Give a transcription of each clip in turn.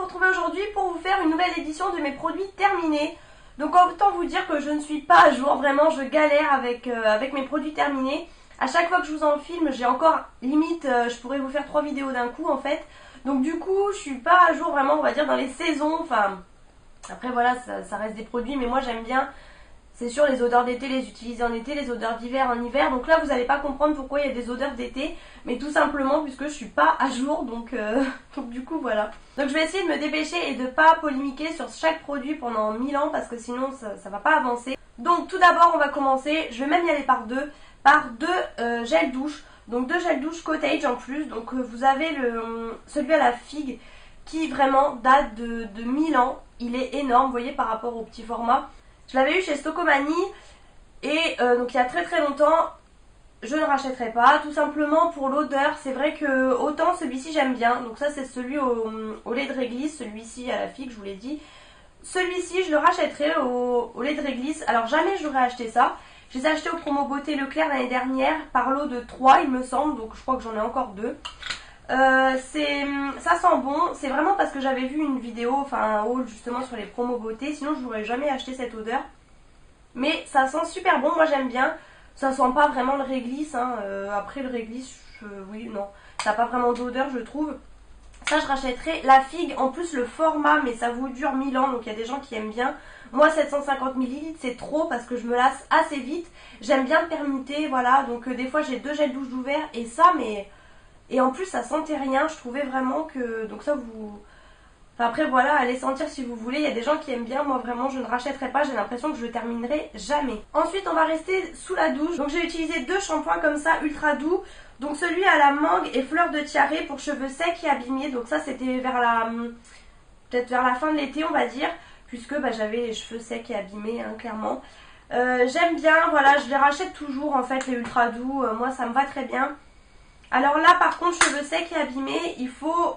vous retrouver aujourd'hui pour vous faire une nouvelle édition de mes produits terminés. Donc autant vous dire que je ne suis pas à jour, vraiment je galère avec mes produits terminés. À chaque fois que je vous en filme, j'ai encore limite, je pourrais vous faire 3 vidéos d'un coup en fait. Donc du coup, je suis pas à jour vraiment, on va dire dans les saisons. Enfin, après voilà, ça reste des produits, mais moi j'aime bien, c'est sûr, les odeurs d'été, les utiliser en été, les odeurs d'hiver en hiver. Donc là, vous n'allez pas comprendre pourquoi il y a des odeurs d'été, mais tout simplement puisque je suis pas à jour, donc du coup voilà. Donc je vais essayer de me dépêcher et de pas polémiquer sur chaque produit pendant 1000 ans parce que sinon ça va pas avancer. Donc tout d'abord, on va commencer, je vais même y aller par deux gels douche. Donc 2 gels douche cottage en plus. Donc vous avez celui à la figue qui vraiment date de 1000 ans. Il est énorme, vous voyez, par rapport au petit format. Je l'avais eu chez Stocomanie et donc il y a très longtemps. Je ne rachèterai pas, tout simplement pour l'odeur. C'est vrai que autant celui-ci j'aime bien. Donc ça c'est celui au lait de réglisse, celui-ci à la figue, je vous l'ai dit. Celui-ci je le rachèterai au lait de réglisse. Alors jamais je l'aurais acheté ça. Je les ai achetés au promo beauté Leclerc l'année dernière par lot de 3 il me semble. Donc je crois que j'en ai encore 2. Ça sent bon. C'est vraiment parce que j'avais vu une vidéo, enfin un haul justement sur les promos beauté. Sinon je n'aurais jamais acheté cette odeur. Mais ça sent super bon, moi j'aime bien. Ça sent pas vraiment le réglisse, hein. Après le réglisse, oui, non. Ça n'a pas vraiment d'odeur, je trouve. Ça, je rachèterai. La figue, en plus, le format, mais ça vous dure 1000 ans, donc il y a des gens qui aiment bien. Moi, 750 ml, c'est trop parce que je me lasse assez vite. J'aime bien permuter, voilà. Donc, des fois, j'ai 2 gels douche d'ouvert et ça, mais. Et en plus, ça sentait rien. Je trouvais vraiment que. Donc, ça, vous. Enfin, après, voilà, allez sentir si vous voulez. Il y a des gens qui aiment bien. Moi, vraiment, je ne rachèterai pas. J'ai l'impression que je le terminerai jamais. Ensuite, on va rester sous la douche. Donc, j'ai utilisé 2 shampoings comme ça, ultra doux. Donc, celui à la mangue et fleur de tiare pour cheveux secs et abîmés. Donc, ça, c'était peut-être vers la fin de l'été, on va dire. Puisque j'avais les cheveux secs et abîmés, hein, clairement. J'aime bien, voilà, je les rachète toujours, en fait, les ultra doux. Moi, ça me va très bien. Alors là, par contre, cheveux secs et abîmés, il faut...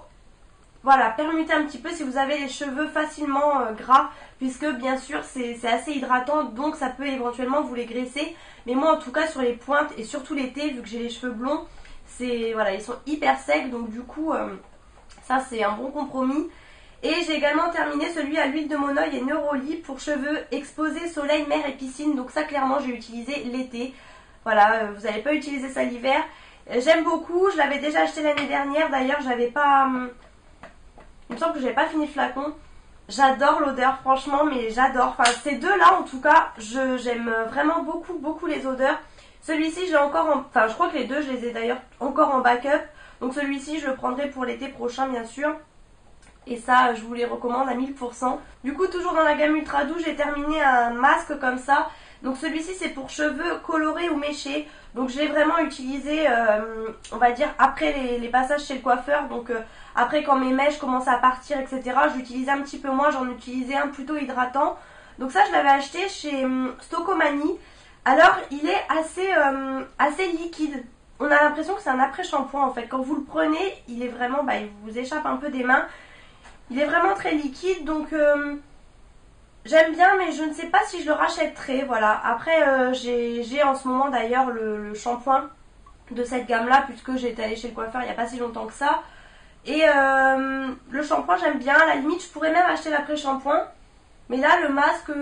Voilà, permutez un petit peu si vous avez les cheveux facilement gras, puisque bien sûr c'est assez hydratant, donc ça peut éventuellement vous les graisser. Mais moi en tout cas sur les pointes et surtout l'été, vu que j'ai les cheveux blonds, voilà, ils sont hyper secs, donc du coup ça c'est un bon compromis. Et j'ai également terminé celui à l'huile de Monoi et Neuroli pour cheveux exposés, soleil, mer et piscine. Donc ça clairement j'ai utilisé l'été. Voilà, vous n'allez pas utiliser ça l'hiver. J'aime beaucoup, je l'avais déjà acheté l'année dernière, d'ailleurs j'avais pas... Il me semble que j'avais pas fini le flacon. J'adore l'odeur, franchement, mais j'adore. Enfin, ces deux-là, en tout cas, j'aime vraiment beaucoup les odeurs. Celui-ci, j'ai encore Enfin, je crois que les deux, je les ai d'ailleurs encore en backup. Donc celui-ci, je le prendrai pour l'été prochain, bien sûr. Et ça, je vous les recommande à 1000%. Du coup, toujours dans la gamme Ultra Doux, j'ai terminé un masque comme ça. Donc celui-ci, c'est pour cheveux colorés ou méchés. Donc je l'ai vraiment utilisé, on va dire, après les passages chez le coiffeur. Donc après, quand mes mèches commencent à partir, etc., j'utilisais un petit peu moins. J'en utilisais un plutôt hydratant. Donc ça, je l'avais acheté chez Stocomanie. Alors, il est assez liquide. On a l'impression que c'est un après-shampoing, en fait. Quand vous le prenez, il est vraiment... il vous échappe un peu des mains. Il est vraiment très liquide, donc... j'aime bien, mais je ne sais pas si je le rachèterai, voilà. Après, j'ai en ce moment d'ailleurs le shampoing de cette gamme-là, puisque j'ai été allée chez le coiffeur il n'y a pas si longtemps que ça. Et le shampoing, j'aime bien. À la limite, je pourrais même acheter l'après-shampoing. Mais là, le masque,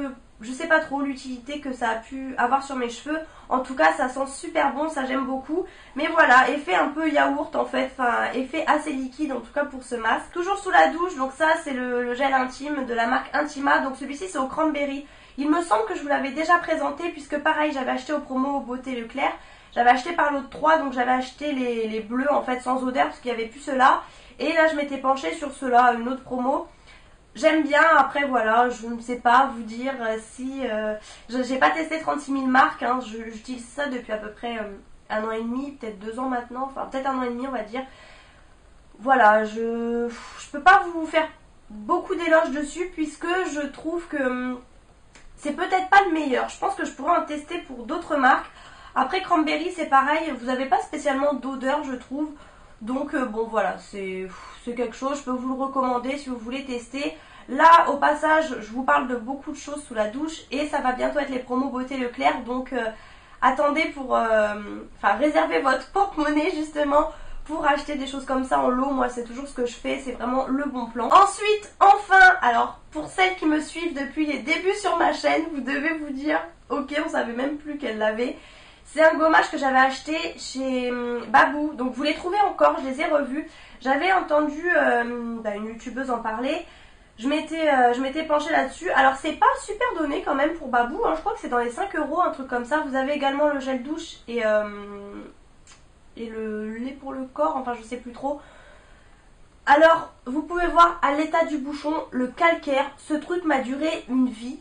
je sais pas trop l'utilité que ça a pu avoir sur mes cheveux. En tout cas, ça sent super bon, ça j'aime beaucoup. Mais voilà, effet un peu yaourt en fait. Enfin, effet assez liquide en tout cas pour ce masque. Toujours sous la douche, donc ça c'est le gel intime de la marque Intima. Donc celui-ci c'est au cranberry. Il me semble que je vous l'avais déjà présenté puisque pareil, j'avais acheté au promo beauté Leclerc. J'avais acheté par lot de 3, donc j'avais acheté les bleus en fait sans odeur parce qu'il n'y avait plus ceux-là. Et là je m'étais penchée sur ceux-là, une autre promo. J'aime bien, après voilà, je ne sais pas vous dire si... j'ai pas testé 36 000 marques, hein, j'utilise ça depuis à peu près 1 an et demi, peut-être 2 ans maintenant, enfin peut-être 1 an et demi on va dire. Voilà, je peux pas vous faire beaucoup d'éloges dessus puisque je trouve que c'est peut-être pas le meilleur. Je pense que je pourrais en tester pour d'autres marques. Après Cranberry c'est pareil, vous n'avez pas spécialement d'odeur je trouve. Donc bon voilà, c'est quelque chose, je peux vous le recommander si vous voulez tester. Là au passage, je vous parle de beaucoup de choses sous la douche et ça va bientôt être les promos beauté Leclerc. Donc attendez réservez votre porte-monnaie justement pour acheter des choses comme ça en lot. Moi c'est toujours ce que je fais, c'est vraiment le bon plan. Ensuite, enfin, alors pour celles qui me suivent depuis les débuts sur ma chaîne, vous devez vous dire, ok, on savait même plus qu'elle l'avait. C'est un gommage que j'avais acheté chez Babou, donc vous les trouvez encore, je les ai revus. J'avais entendu une youtubeuse en parler. Je m'étais penchée là-dessus. Alors c'est pas super donné quand même pour Babou, hein. Je crois que c'est dans les 5 euros, un truc comme ça. Vous avez également le gel douche et le lait pour le corps, enfin je sais plus trop. Alors vous pouvez voir à l'état du bouchon, le calcaire, ce truc m'a duré une vie.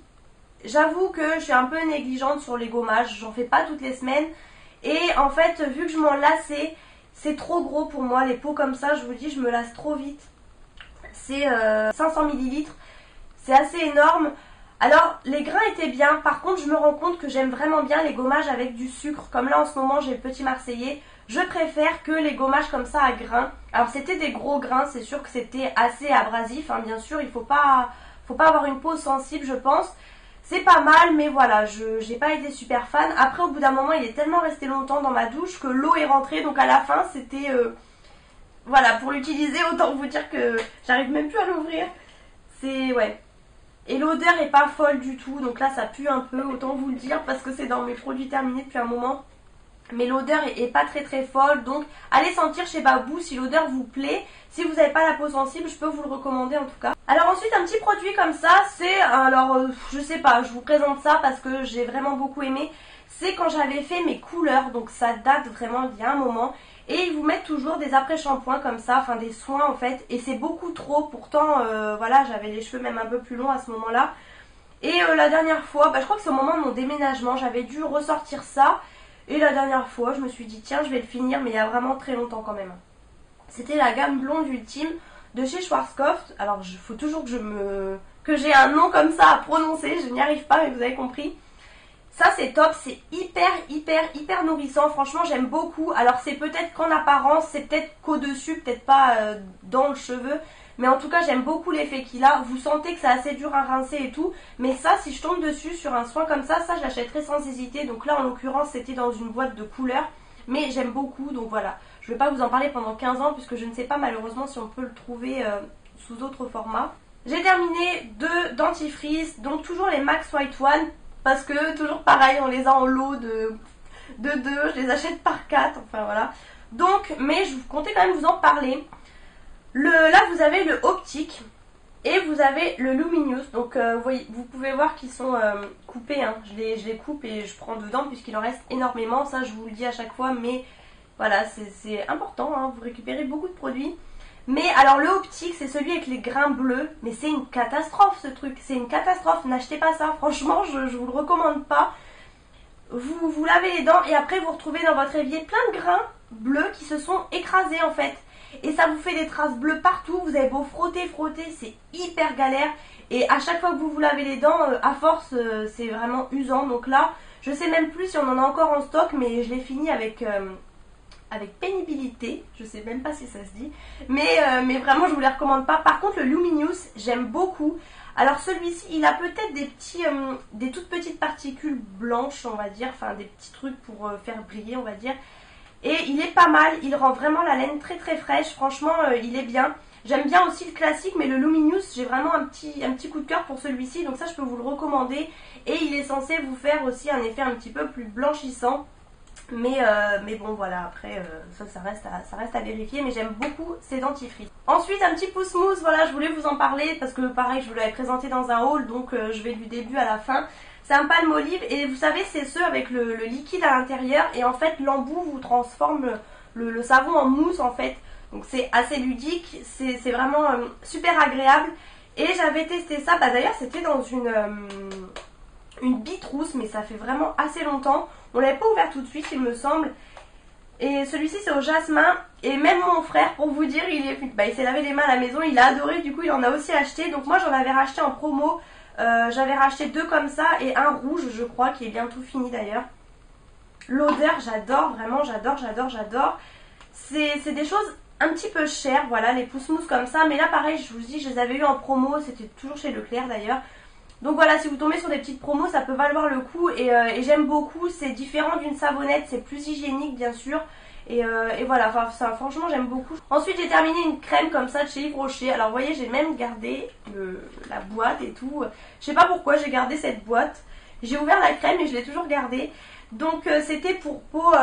J'avoue que je suis un peu négligente sur les gommages, j'en fais pas toutes les semaines. Et en fait, vu que je m'en lassais, c'est trop gros pour moi, les pots comme ça, je vous dis, je me lasse trop vite. C'est 500 ml, c'est assez énorme. Alors les grains étaient bien, par contre je me rends compte que j'aime vraiment bien les gommages avec du sucre. Comme là en ce moment j'ai le petit marseillais, je préfère que les gommages comme ça à grains. Alors c'était des gros grains, c'est sûr que c'était assez abrasif, hein, bien sûr, il faut pas avoir une peau sensible je pense. C'est pas mal, mais voilà, j'ai pas été super fan. Après au bout d'un moment il est tellement resté longtemps dans ma douche que l'eau est rentrée, donc à la fin c'était... Voilà, pour l'utiliser, autant vous dire que j'arrive même plus à l'ouvrir. C'est... ouais. Et l'odeur est pas folle du tout, donc là ça pue un peu, autant vous le dire, parce que c'est dans mes produits terminés depuis un moment. Mais l'odeur est pas très très folle, donc allez sentir chez Babou si l'odeur vous plaît. Si vous n'avez pas la peau sensible, je peux vous le recommander en tout cas. Alors ensuite un petit produit comme ça, c'est... alors je sais pas, je vous présente ça parce que j'ai vraiment beaucoup aimé. C'est quand j'avais fait mes couleurs, donc ça date vraiment d'il y a un moment. Et ils vous mettent toujours des après-shampoings comme ça, enfin des soins en fait. Et c'est beaucoup trop, pourtant voilà, j'avais les cheveux même un peu plus longs à ce moment-là. Et la dernière fois, je crois que c'est au moment de mon déménagement, j'avais dû ressortir ça. Et la dernière fois, je me suis dit tiens, je vais le finir, mais il y a vraiment très longtemps quand même. C'était la gamme blonde ultime de chez Schwarzkopf. Alors il faut toujours que j'ai un nom comme ça à prononcer, je n'y arrive pas, mais vous avez compris. Ça c'est top, c'est hyper nourrissant, franchement j'aime beaucoup. Alors c'est peut-être qu'en apparence, c'est peut-être qu'au-dessus, peut-être pas dans le cheveu. Mais en tout cas j'aime beaucoup l'effet qu'il a. Vous sentez que c'est assez dur à rincer et tout. Mais ça, si je tombe dessus sur un soin comme ça je l'achèterai sans hésiter. Donc là en l'occurrence c'était dans une boîte de couleurs. Mais j'aime beaucoup, donc voilà. Je ne vais pas vous en parler pendant 15 ans puisque je ne sais pas malheureusement si on peut le trouver sous autre format. J'ai terminé 2 dentifrices, donc toujours les Max White One. Parce que toujours pareil, on les a en lot de 2, je les achète par 4, enfin voilà. Donc, mais je comptais quand même vous en parler. Là vous avez le optique et vous avez le luminous. Donc vous pouvez voir qu'ils sont coupés, hein. Je les coupe et je prends dedans puisqu'il en reste énormément. Ça je vous le dis à chaque fois, mais voilà, c'est important, hein. Vous récupérez beaucoup de produits. Mais alors le optique c'est celui avec les grains bleus, mais c'est une catastrophe ce truc, c'est une catastrophe, n'achetez pas ça, franchement je vous le recommande pas. Vous lavez les dents et après vous retrouvez dans votre évier plein de grains bleus qui se sont écrasés en fait. Et ça vous fait des traces bleues partout, vous avez beau frotter, c'est hyper galère. Et à chaque fois que vous lavez les dents, à force c'est vraiment usant. Donc là, je sais même plus si on en a encore en stock, mais je l'ai fini avec pénibilité, je sais même pas si ça se dit, mais vraiment je vous les recommande pas. Par contre le luminous j'aime beaucoup. Alors celui-ci il a peut-être des toutes petites particules blanches on va dire, enfin des petits trucs pour faire briller on va dire, et il est pas mal, il rend vraiment la laine très très fraîche, franchement il est bien. J'aime bien aussi le classique, mais le luminous j'ai vraiment un petit coup de cœur pour celui-ci, donc ça je peux vous le recommander. Et il est censé vous faire aussi un effet un petit peu plus blanchissant. Mais bon voilà, après ça reste à vérifier, mais j'aime beaucoup ces dentifrices. Ensuite un petit pouce mousse, voilà, je voulais vous en parler parce que pareil je vous l'avais présenté dans un haul, donc je vais du début à la fin. C'est un Palmolive et vous savez c'est ceux avec le liquide à l'intérieur, et en fait l'embout vous transforme le savon en mousse en fait. Donc c'est assez ludique, c'est vraiment super agréable. Et j'avais testé ça, d'ailleurs c'était dans une bitrousse, mais ça fait vraiment assez longtemps. On l'avait pas ouvert tout de suite il me semble. Et celui-ci c'est au jasmin. Et même mon frère, pour vous dire, il s'est lavé les mains à la maison, il a adoré, du coup il en a aussi acheté. Donc moi j'en avais racheté en promo. J'avais racheté 2 comme ça et un rouge je crois, qui est bientôt fini d'ailleurs. L'odeur j'adore, vraiment j'adore. C'est des choses un petit peu chères, voilà, les pouces mousse comme ça. Mais là pareil, je vous dis, je les avais eu en promo, c'était toujours chez Leclerc d'ailleurs. Donc voilà, si vous tombez sur des petites promos, ça peut valoir le coup. Et j'aime beaucoup, c'est différent d'une savonnette, c'est plus hygiénique bien sûr. Et voilà, enfin ça, franchement j'aime beaucoup. Ensuite j'ai terminé une crème comme ça de chez Yves Rocher. Alors vous voyez, j'ai même gardé la boîte et tout. Je sais pas pourquoi j'ai gardé cette boîte. J'ai ouvert la crème et je l'ai toujours gardée. Donc c'était pour peau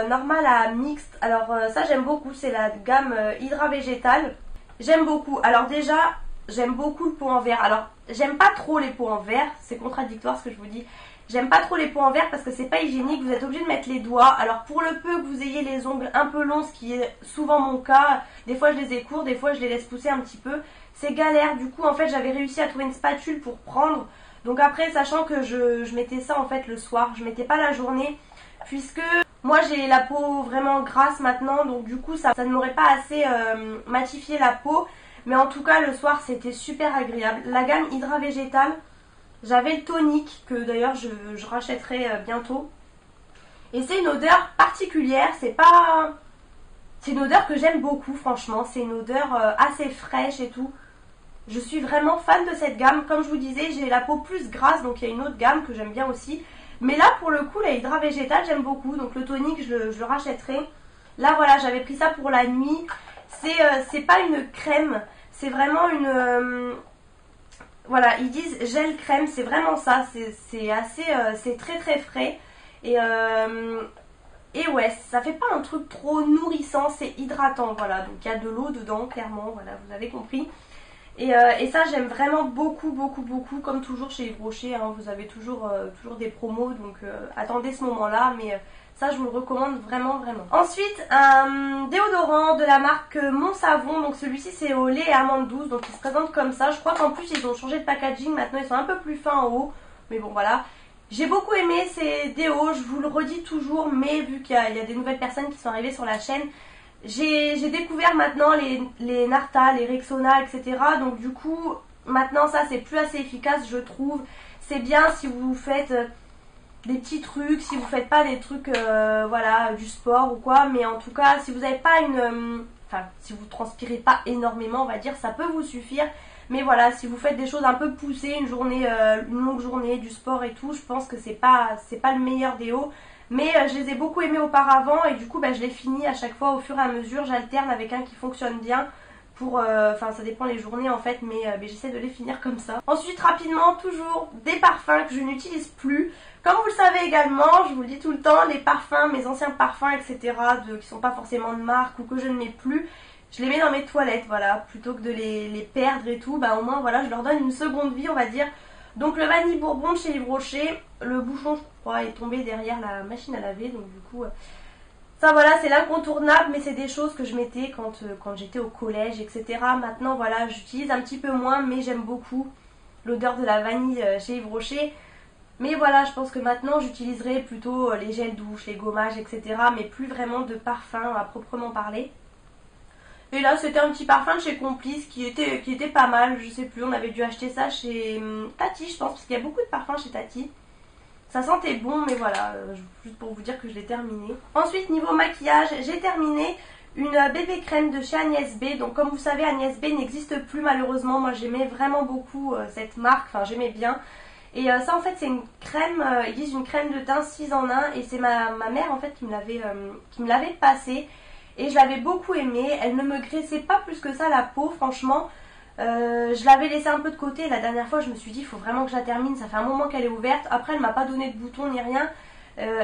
normale à mixte. Alors ça j'aime beaucoup, c'est la gamme Hydra Végétal. J'aime beaucoup. Alors déjà, j'aime beaucoup le pot en verre. Alors j'aime pas trop les pots en verre, c'est contradictoire ce que je vous dis. J'aime pas trop les pots en verre parce que c'est pas hygiénique, vous êtes obligé de mettre les doigts. Alors pour le peu que vous ayez les ongles un peu longs, ce qui est souvent mon cas, des fois je les ai courts, des fois je les laisse pousser un petit peu, c'est galère. Du coup en fait j'avais réussi à trouver une spatule pour prendre. Donc après, sachant que je mettais ça en fait le soir, je mettais pas la journée, puisque moi j'ai la peau vraiment grasse maintenant, donc du coup ça ne m'aurait pas assez matifié la peau. Mais en tout cas le soir c'était super agréable. La gamme Hydra Végétal, j'avais le tonique que d'ailleurs je rachèterai bientôt. Et c'est une odeur particulière, c'est une odeur que j'aime beaucoup franchement, c'est une odeur assez fraîche et tout. Je suis vraiment fan de cette gamme. Comme je vous disais, j'ai la peau plus grasse, donc il y a une autre gamme que j'aime bien aussi. Mais là pour le coup, la Hydra Végétal j'aime beaucoup, donc le tonique je le rachèterai. Là voilà, j'avais pris ça pour la nuit. C'est pas une crème, c'est vraiment une... voilà, ils disent gel crème, c'est vraiment ça, c'est assez, c'est très très frais. Et ouais, ça fait pas un truc trop nourrissant, c'est hydratant, voilà. Donc il y a de l'eau dedans, clairement, voilà, vous avez compris. Et ça j'aime vraiment beaucoup beaucoup beaucoup, comme toujours chez Yves Rocher, hein, vous avez toujours des promos, donc attendez ce moment là, mais ça je vous le recommande vraiment vraiment. Ensuite un déodorant de la marque Mon Savon, donc celui-ci c'est au lait et amande douce, donc il se présente comme ça. Je crois qu'en plus ils ont changé de packaging, maintenant ils sont un peu plus fins en haut, mais bon voilà. J'ai beaucoup aimé ces déos, je vous le redis toujours, mais vu qu'il y a des nouvelles personnes qui sont arrivées sur la chaîne, j'ai découvert maintenant les Narta, les Rexona, etc. Donc du coup, maintenant ça c'est plus assez efficace je trouve. C'est bien si vous faites des petits trucs, si vous faites pas des trucs, voilà, du sport ou quoi. Mais en tout cas, si vous n'avez pas enfin, si vous transpirez pas énormément, on va dire, ça peut vous suffire. Mais voilà, si vous faites des choses un peu poussées, une longue journée, du sport et tout, je pense que c'est pas le meilleur déo. Mais je les ai beaucoup aimés auparavant et du coup je les finis à chaque fois au fur et à mesure. J'alterne avec un qui fonctionne bien pour... Enfin ça dépend les journées en fait, mais j'essaie de les finir comme ça. Ensuite rapidement, toujours des parfums que je n'utilise plus. Comme vous le savez également, je vous le dis tout le temps, les parfums, mes anciens parfums etc. qui sont pas forcément de marque ou que je ne mets plus, je les mets dans mes toilettes, voilà. Plutôt que de les perdre et tout, au moins voilà, je leur donne une seconde vie on va dire. Donc le vanille bourbon de chez Yves Rocher, le bouchon je crois est tombé derrière la machine à laver, donc du coup ça voilà c'est l'incontournable, mais c'est des choses que je mettais quand j'étais au collège etc. Maintenant voilà j'utilise un petit peu moins, mais j'aime beaucoup l'odeur de la vanille chez Yves Rocher. Mais voilà, je pense que maintenant j'utiliserai plutôt les gels douche, les gommages etc. mais plus vraiment de parfum à proprement parler. Et là c'était un petit parfum de chez Complice qui était pas mal, je sais plus, on avait dû acheter ça chez Tati je pense, parce qu'il y a beaucoup de parfums chez Tati. Ça sentait bon, mais voilà, juste pour vous dire que je l'ai terminé. Ensuite niveau maquillage, j'ai terminé une bébé crème de chez Agnès B. Donc comme vous savez, Agnès B n'existe plus malheureusement, moi j'aimais vraiment beaucoup cette marque, enfin j'aimais bien. Et ça en fait c'est une crème, ils disent une crème de teint 6 en 1 et c'est ma mère en fait qui me l'avait passée. Et je l'avais beaucoup aimée, elle ne me graissait pas plus que ça la peau franchement. Je l'avais laissée un peu de côté, la dernière fois je me suis dit il faut vraiment que je la termine, ça fait un moment qu'elle est ouverte. Après elle m'a pas donné de bouton ni rien,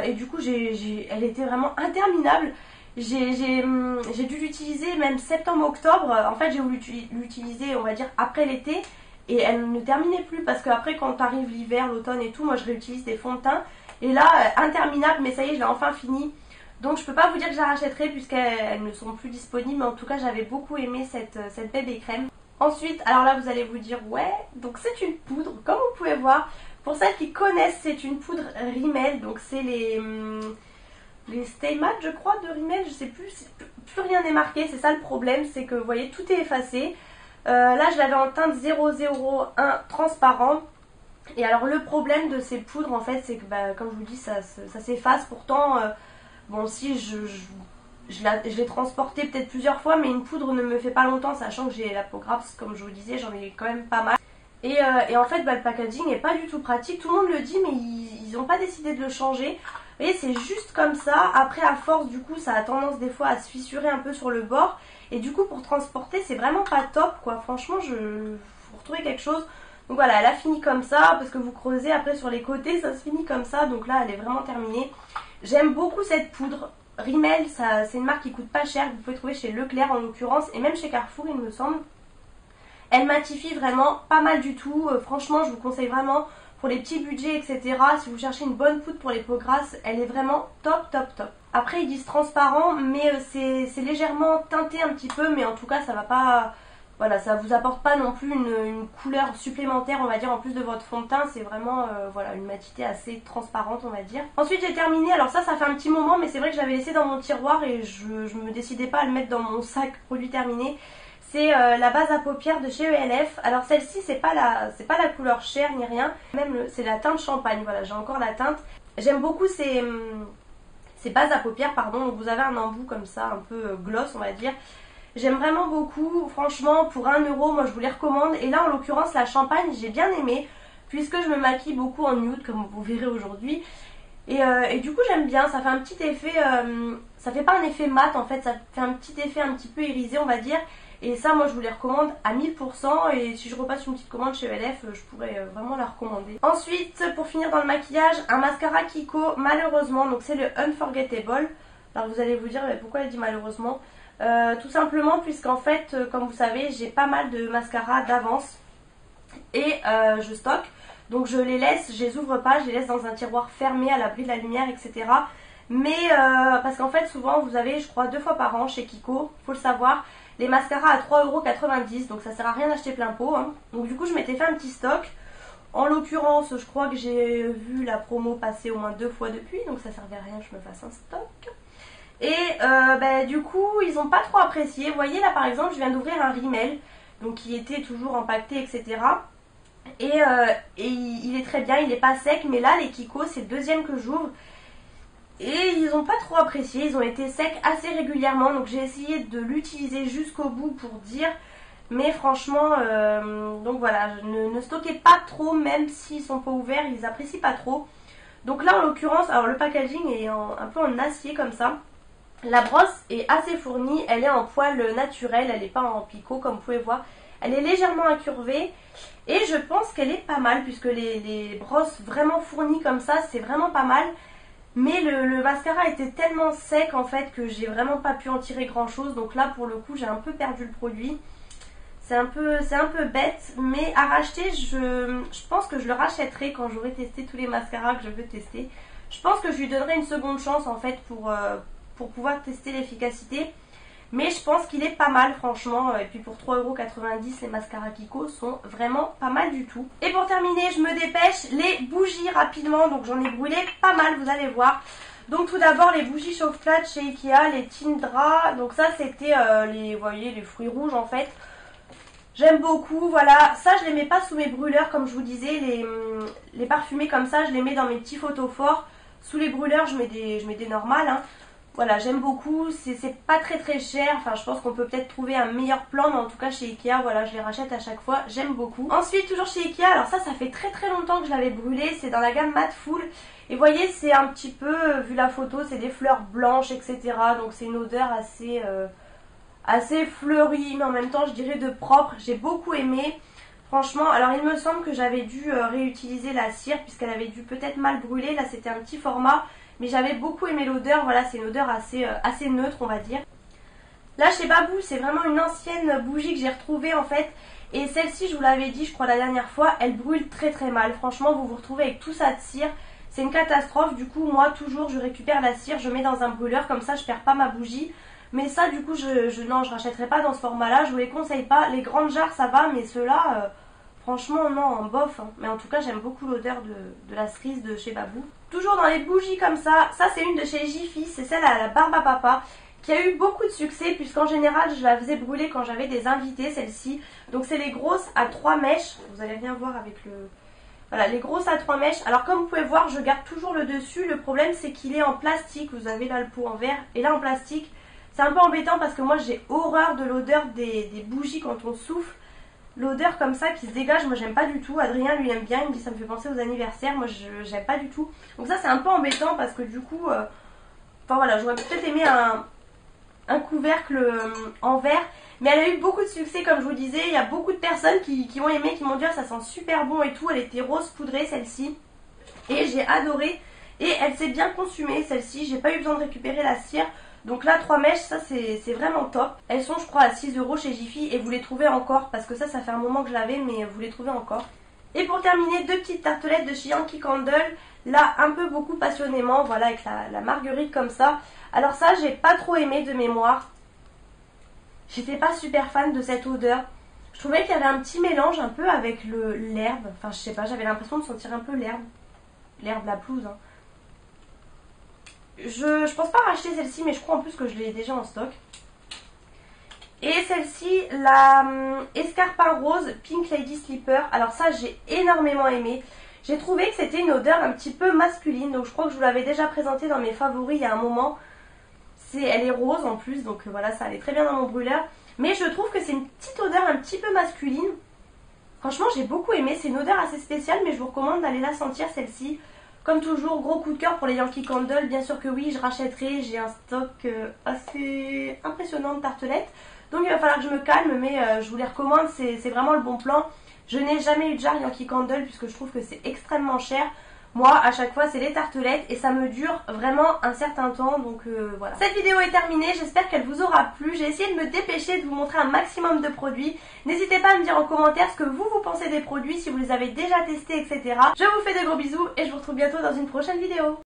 et du coup elle était vraiment interminable. J'ai dû l'utiliser même septembre-octobre, en fait j'ai voulu l'utiliser on va dire après l'été. Et elle ne terminait plus parce qu'après quand arrive l'hiver, l'automne et tout, moi je réutilise des fonds de teint. Et là interminable, mais ça y est je l'ai enfin fini. Donc je peux pas vous dire que je la rachèterai puisqu'elles ne sont plus disponibles, mais en tout cas j'avais beaucoup aimé cette bébé crème. Ensuite, alors là vous allez vous dire ouais, donc c'est une poudre, comme vous pouvez voir. Pour celles qui connaissent, c'est une poudre Rimmel, donc c'est les Stay Matte je crois de Rimmel, je sais plus rien n'est marqué, c'est ça le problème, c'est que vous voyez tout est effacé. Là je l'avais en teinte 001 transparent. Et alors le problème de ces poudres en fait c'est que comme je vous dis ça s'efface pourtant. Bon si je l'ai transporté peut-être plusieurs fois, mais une poudre ne me fait pas longtemps, sachant que j'ai la peau grasse comme je vous disais, j'en ai quand même pas mal. Et en fait le packaging n'est pas du tout pratique, tout le monde le dit mais ils n'ont pas décidé de le changer. Vous voyez, c'est juste comme ça. Après, à force, du coup, ça a tendance des fois à se fissurer un peu sur le bord. Et du coup, pour transporter, c'est vraiment pas top, quoi. Franchement, faut retrouver quelque chose. Donc voilà, elle a fini comme ça, parce que vous creusez après sur les côtés, ça se finit comme ça. Donc là, elle est vraiment terminée. J'aime beaucoup cette poudre. Rimmel, c'est une marque qui coûte pas cher, que vous pouvez trouver chez Leclerc en l'occurrence, et même chez Carrefour, il me semble. Elle matifie vraiment pas mal du tout. Franchement, je vous conseille vraiment pour les petits budgets, etc. Si vous cherchez une bonne poudre pour les peaux grasses, elle est vraiment top, top, top. Après, ils disent transparent, mais c'est légèrement teinté un petit peu, mais en tout cas, ça va pas... Voilà, ça vous apporte pas non plus une couleur supplémentaire, on va dire, en plus de votre fond de teint. C'est vraiment voilà, une matité assez transparente, on va dire. Ensuite, j'ai terminé. Alors ça fait un petit moment, mais c'est vrai que je l'avais laissé dans mon tiroir et je me décidais pas à le mettre dans mon sac produit terminé. C'est la base à paupières de chez ELF. Alors celle-ci, c'est pas la couleur chair ni rien. Même c'est la teinte champagne. Voilà, j'ai encore la teinte. J'aime beaucoup ces bases à paupières, pardon. Donc vous avez un embout comme ça, un peu gloss, on va dire. J'aime vraiment beaucoup, franchement, pour 1 euro, moi je vous les recommande. Et là, en l'occurrence, la champagne, j'ai bien aimé, puisque je me maquille beaucoup en nude, comme vous verrez aujourd'hui. Et du coup, j'aime bien, ça fait un petit effet, ça fait pas un effet mat en fait, ça fait un petit effet un petit peu irisé, on va dire. Et ça, moi je vous les recommande à 1000%. Et si je repasse une petite commande chez ELF, je pourrais vraiment la recommander. Ensuite, pour finir dans le maquillage, un mascara Kiko, malheureusement, donc c'est le Unforgettable. Alors vous allez vous dire, mais pourquoi elle dit malheureusement? Tout simplement puisqu'en fait, comme vous savez, j'ai pas mal de mascaras d'avance et je stocke. Donc je les laisse, je les ouvre pas, je les laisse dans un tiroir fermé à l'abri de la lumière, etc. Mais parce qu'en fait, souvent, vous avez, je crois, 2 fois par an chez Kiko, faut le savoir, les mascaras à 3,90 €, donc ça sert à rien d'acheter plein pot. Hein. Donc du coup, je m'étais fait un petit stock. En l'occurrence, je crois que j'ai vu la promo passer au moins 2 fois depuis, donc ça servait à rien que je me fasse un stock. Et du coup, ils n'ont pas trop apprécié. Vous voyez, là par exemple, je viens d'ouvrir un Rimmel, donc qui était toujours empaqueté, etc. Et il est très bien, il n'est pas sec, mais là, les Kiko, c'est le deuxième que j'ouvre. Et ils n'ont pas trop apprécié, ils ont été secs assez régulièrement, donc j'ai essayé de l'utiliser jusqu'au bout pour dire. Mais franchement, donc voilà, ne stockez pas trop, même s'ils sont pas ouverts, ils apprécient pas trop. Donc là, en l'occurrence, alors le packaging est un peu en acier comme ça. La brosse est assez fournie, elle est en poil naturel, elle n'est pas en picot comme vous pouvez voir. Elle est légèrement incurvée et je pense qu'elle est pas mal puisque les brosses vraiment fournies comme ça, c'est vraiment pas mal. Mais le mascara était tellement sec en fait que j'ai vraiment pas pu en tirer grand chose. Donc là pour le coup j'ai un peu perdu le produit. C'est un peu bête, mais à racheter, je pense que je le rachèterai quand j'aurai testé tous les mascaras que je veux tester. Je pense que je lui donnerai une seconde chance en fait pour pouvoir tester l'efficacité. Mais je pense qu'il est pas mal franchement. Et puis pour 3,90 € les mascaras Kiko sont vraiment pas mal du tout. Et pour terminer, je me dépêche, les bougies rapidement. Donc j'en ai brûlé pas mal, vous allez voir. Donc tout d'abord les bougies chauffe-plate chez Ikea, les Tindra. Donc ça c'était vous voyez, les fruits rouges en fait. J'aime beaucoup, voilà. Ça je les mets pas sous mes brûleurs comme je vous disais. Les parfumés comme ça, je les mets dans mes petits photophores. Sous les brûleurs, je mets des normales. Hein. Voilà, j'aime beaucoup. C'est pas très cher. Enfin, je pense qu'on peut peut-être trouver un meilleur plan. Mais en tout cas, chez Ikea, voilà, je les rachète à chaque fois. J'aime beaucoup. Ensuite, toujours chez Ikea. Alors ça fait très longtemps que je l'avais brûlé. C'est dans la gamme Matte Full. Et vous voyez, c'est un petit peu, vu la photo, c'est des fleurs blanches, etc. Donc c'est une odeur assez fleurie. Mais en même temps, je dirais de propre. J'ai beaucoup aimé. Franchement, alors il me semble que j'avais dû réutiliser la cire puisqu'elle avait dû peut-être mal brûler. Là c'était un petit format, mais j'avais beaucoup aimé l'odeur. Voilà, c'est une odeur assez neutre on va dire. Là chez Babou, c'est vraiment une ancienne bougie que j'ai retrouvée en fait. Et celle-ci, je vous l'avais dit je crois la dernière fois, elle brûle très mal. Franchement, vous vous retrouvez avec tout ça de cire. C'est une catastrophe. Du coup, moi toujours je récupère la cire, je mets dans un brûleur, comme ça je perds pas ma bougie. Mais ça du coup non, je rachèterai pas dans ce format là, je vous les conseille pas. Les grandes jarres ça va, mais ceux-là franchement non, en bof. Hein. Mais en tout cas j'aime beaucoup l'odeur de la cerise de chez Babou. Toujours dans les bougies comme ça c'est une de chez Jiffy, c'est celle à la barbe à papa qui a eu beaucoup de succès puisqu'en général je la faisais brûler quand j'avais des invités, celle-ci. Donc c'est les grosses à 3 mèches, vous allez bien voir avec le... Voilà, les grosses à 3 mèches. Alors comme vous pouvez voir, je garde toujours le dessus. Le problème c'est qu'il est en plastique, vous avez là le pot en verre et là en plastique. C'est un peu embêtant parce que moi j'ai horreur de l'odeur des bougies quand on souffle. l'odeur comme ça qui se dégage, moi j'aime pas du tout. Adrien lui aime bien, il me dit ça me fait penser aux anniversaires, moi j'aime pas du tout. Donc ça c'est un peu embêtant parce que du coup, enfin voilà, j'aurais peut-être aimé un couvercle en verre. Mais elle a eu beaucoup de succès comme je vous disais, il y a beaucoup de personnes qui ont aimé, qui m'ont dit ça sent super bon et tout. Elle était rose poudrée celle-ci et j'ai adoré et elle s'est bien consumée celle-ci, j'ai pas eu besoin de récupérer la cire. Donc là 3 mèches, ça c'est vraiment top. Elles sont je crois à 6 € chez Jiffy et vous les trouvez encore parce que ça fait un moment que je l'avais mais vous les trouvez encore. Et pour terminer, 2 petites tartelettes de chez Yankee Candle, là un peu beaucoup passionnément, voilà avec la marguerite comme ça. Alors ça j'ai pas trop aimé de mémoire. J'étais pas super fan de cette odeur. Je trouvais qu'il y avait un petit mélange un peu avec l'herbe. Enfin, je sais pas, j'avais l'impression de sentir un peu l'herbe. L'herbe, la pelouse. Hein. Je pense pas racheter celle-ci, mais je crois en plus que je l'ai déjà en stock. Et celle-ci, la Escarpin Rose Pink Lady Slipper. Alors ça, j'ai énormément aimé. J'ai trouvé que c'était une odeur un petit peu masculine. Donc je crois que je vous l'avais déjà présentée dans mes favoris il y a un moment. Elle est rose en plus, donc voilà, ça allait très bien dans mon brûleur. Mais je trouve que c'est une petite odeur un petit peu masculine. Franchement, j'ai beaucoup aimé. C'est une odeur assez spéciale, mais je vous recommande d'aller la sentir, celle-ci. Comme toujours, gros coup de cœur pour les Yankee Candle. Bien sûr que oui, je rachèterai. J'ai un stock assez impressionnant de tartelettes. Donc il va falloir que je me calme, mais je vous les recommande. C'est vraiment le bon plan. Je n'ai jamais eu de jar Yankee Candle puisque je trouve que c'est extrêmement cher. Moi, à chaque fois, c'est les tartelettes et ça me dure vraiment un certain temps. Donc voilà. Cette vidéo est terminée. J'espère qu'elle vous aura plu. J'ai essayé de me dépêcher de vous montrer un maximum de produits. N'hésitez pas à me dire en commentaire ce que vous pensez des produits, si vous les avez déjà testés, etc. Je vous fais de gros bisous et je vous retrouve bientôt dans une prochaine vidéo.